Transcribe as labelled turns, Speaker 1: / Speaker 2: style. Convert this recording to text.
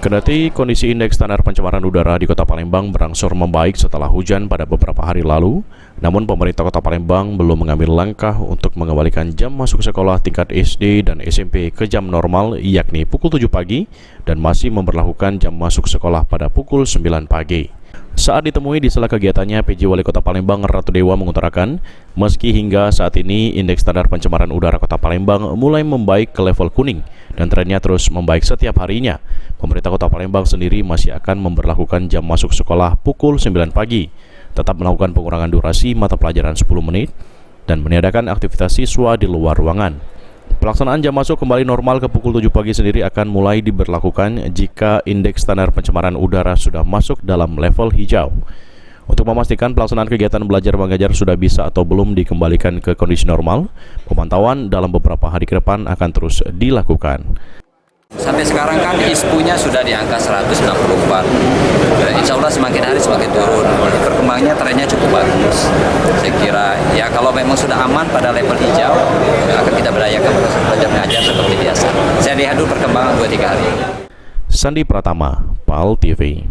Speaker 1: Kendati kondisi indeks standar pencemaran udara di Kota Palembang berangsur membaik setelah hujan pada beberapa hari lalu, namun pemerintah Kota Palembang belum mengambil langkah untuk mengembalikan jam masuk sekolah tingkat SD dan SMP ke jam normal, yakni pukul 7 pagi, dan masih memberlakukan jam masuk sekolah pada pukul 9 pagi. Saat ditemui di sela kegiatannya, PJ Wali Kota Palembang Ratu Dewa mengutarakan, meski hingga saat ini indeks standar pencemaran udara Kota Palembang mulai membaik ke level kuning dan trennya terus membaik setiap harinya, pemerintah Kota Palembang sendiri masih akan memberlakukan jam masuk sekolah pukul 9 pagi, tetap melakukan pengurangan durasi mata pelajaran 10 menit, dan meniadakan aktivitas siswa di luar ruangan. Pelaksanaan jam masuk kembali normal ke pukul 7 pagi sendiri akan mulai diberlakukan jika indeks standar pencemaran udara sudah masuk dalam level hijau. Untuk memastikan pelaksanaan kegiatan belajar mengajar sudah bisa atau belum dikembalikan ke kondisi normal, pemantauan dalam beberapa hari ke depan akan terus dilakukan.
Speaker 2: Sampai sekarang kan ISPU-nya sudah di angka 164. Insya Allah semakin hari semakin turun. Perkembangannya trennya cukup bagus. Saya kira ya kalau memang sudah aman pada level hijau, akan kita berdayakan proses belajar mengajar seperti biasa. Saya lihat dulu perkembangan 2-3 hari.
Speaker 1: Sandi Pratama, PAL TV.